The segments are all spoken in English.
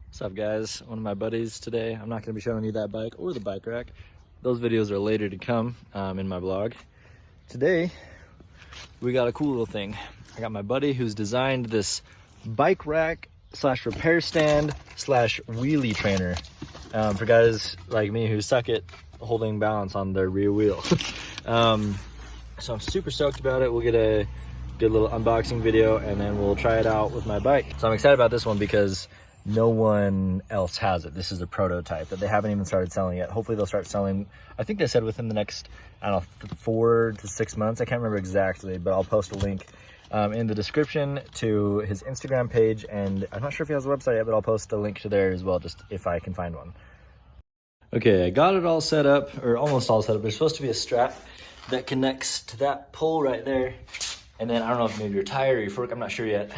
What's up, guys? One of my buddies today. I'm not going to be showing you that bike or the bike rack. Those videos are later to come in my blog. Today, we got a cool little thing. I got my buddy who's designed this bike rack slash repair stand slash wheelie trainer for guys like me who suck at holding balance on their rear wheel. So I'm super stoked about it. We'll get a good little unboxing video and then we'll try it out with my bike. So I'm excited about this one because no one else has it. This is a prototype that they haven't even started selling yet. Hopefully they'll start selling, I think they said within the next, I don't know, 4 to 6 months. I can't remember exactly, but I'll post a link in the description to his Instagram page, and I'm not sure if he has a website yet, but I'll post a link to there as well, just if I can find one. Okay, I got it all set up, or almost all set up. There's supposed to be a strap that connects to that pole right there, and then I don't know if maybe your tire or your fork, I'm not sure yet,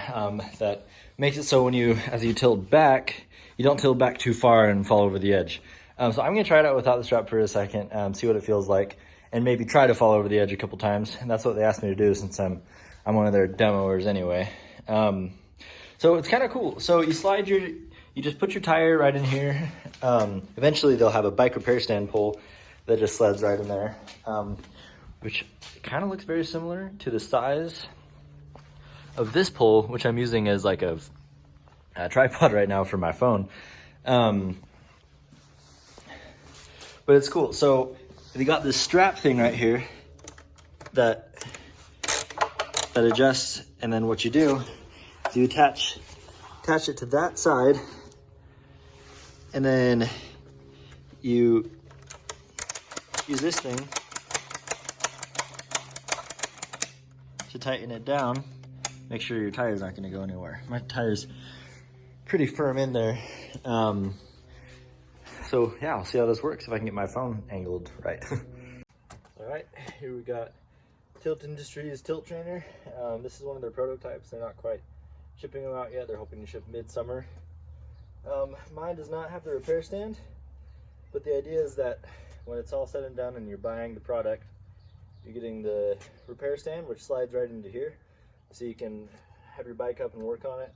that makes it so when you, as you tilt back, you don't tilt back too far and fall over the edge. So I'm gonna try it out without the strap for a second, see what it feels like, and maybe try to fall over the edge a couple times. And that's what they asked me to do since I'm one of their demoers anyway. So it's kind of cool. So you just put your tire right in here. Eventually they'll have a bike repair stand pole that just sleds right in there, which kind of looks very similar to the size of this pole, which I'm using as like a tripod right now for my phone. But it's cool. So you got this strap thing right here that adjusts, and then what you do is you attach it to that side, and then you use this thing to tighten it down. Make sure your tires aren't going to go anywhere. My tire's pretty firm in there. So yeah, I'll see how this works if I can get my phone angled right. All right, here we got Tilt Industries tilt trainer. This is one of their prototypes. They're not quite shipping them out yet. They're hoping to ship mid-summer. Mine does not have the repair stand, but the idea is that when it's all said and done and you're buying the product, you're getting the repair stand, which slides right into here, so you can have your bike up and work on it.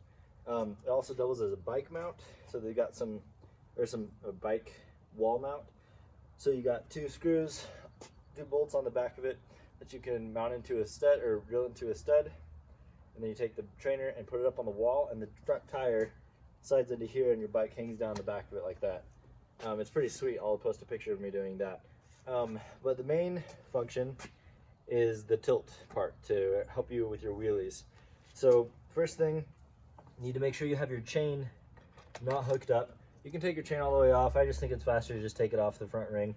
It also doubles as a bike mount, so they got a bike wall mount. So you got 2 screws, 2 bolts on the back of it that you can mount into a stud or drill into a stud, and then you take the trainer and put it up on the wall, and the front tire slides into here, and your bike hangs down the back of it like that. It's pretty sweet. I'll post a picture of me doing that. But the main function is the tilt part to help you with your wheelies. So first thing, you need to make sure you have your chain not hooked up. You can take your chain all the way off. I just think it's faster to just take it off the front ring.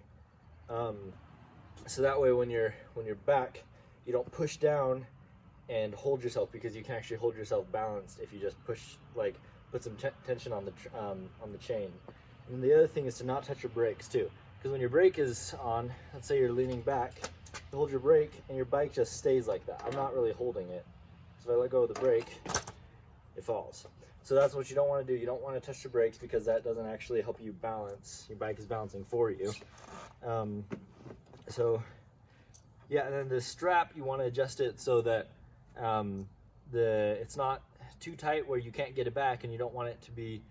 So that way when you're back, you don't push down and hold yourself, because you can actually hold yourself balanced if you just push, like put some tension on the chain. And the other thing is to not touch your brakes too, because when your brake is on, let's say you're leaning back, you hold your brake and your bike just stays like that. I'm not really holding it. So if I let go of the brake, it falls. So that's what you don't want to do. You don't want to touch the brakes, because that doesn't actually help you balance. Your bike is balancing for you. So yeah, and then the strap, you want to adjust it so that it's not too tight where you can't get it back, and you don't want it to be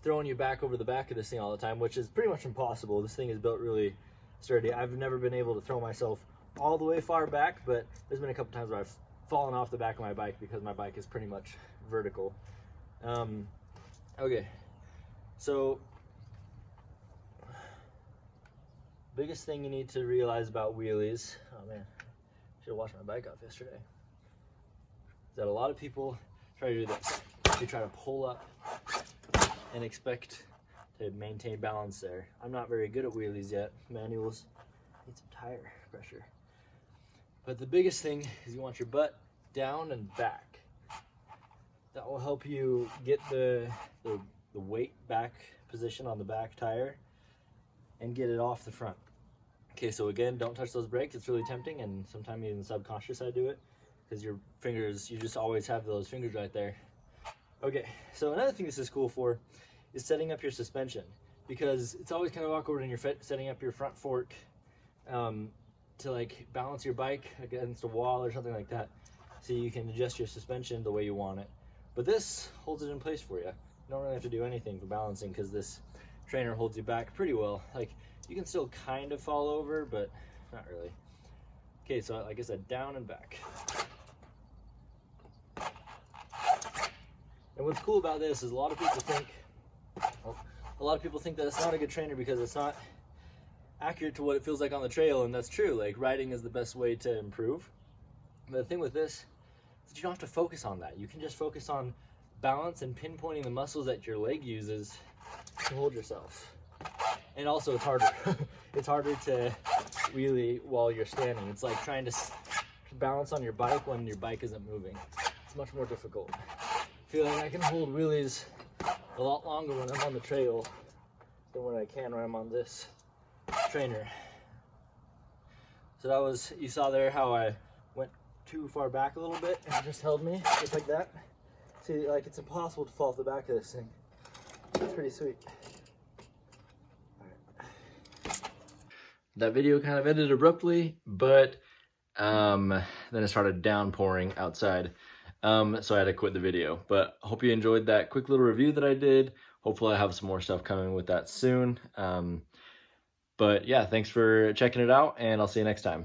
throwing you back over the back of this thing all the time, which is pretty much impossible. This thing is built really sturdy. I've never been able to throw myself all the way far back, but there's been a couple times where I've fallen off the back of my bike because my bike is pretty much vertical. Okay, so biggest thing you need to realize about wheelies, oh man, should have washed my bike off yesterday, is that a lot of people try to do this. They try to pull up and expect to maintain balance there. I'm not very good at wheelies yet. Manuals need some tire pressure. But the biggest thing is you want your butt down and back. That will help you get the weight back position on the back tire and get it off the front. Okay, so again, don't touch those brakes. It's really tempting, and sometimes even subconscious I do it, because your fingers, you just always have those fingers right there. Okay, so another thing this is cool for is setting up your suspension, because it's always kind of awkward when you're setting up your front fork to like balance your bike against a wall or something like that, so you can adjust your suspension the way you want it. But this holds it in place for you. You don't really have to do anything for balancing because this trainer holds you back pretty well. Like, you can still kind of fall over, but not really. Okay, so like I said, down and back. And what's cool about this is a lot of people think that it's not a good trainer because it's not accurate to what it feels like on the trail, and that's true. Like, riding is the best way to improve. But the thing with this is that you don't have to focus on that. You can just focus on balance and pinpointing the muscles that your leg uses to hold yourself. And also it's harder. It's harder to wheelie while you're standing. It's like trying to balance on your bike when your bike isn't moving. It's much more difficult. I feel like I can hold wheelies a lot longer when I'm on the trail than when I can when I'm on this trainer. So that was, you saw there how I went too far back a little bit and it just held me just like that. See, like, it's impossible to fall off the back of this thing. It's pretty sweet. That video kind of ended abruptly, but then it started downpouring outside. So I had to quit the video, but I hope you enjoyed that quick little review that I did. Hopefully I have some more stuff coming with that soon. But yeah, thanks for checking it out, and I'll see you next time.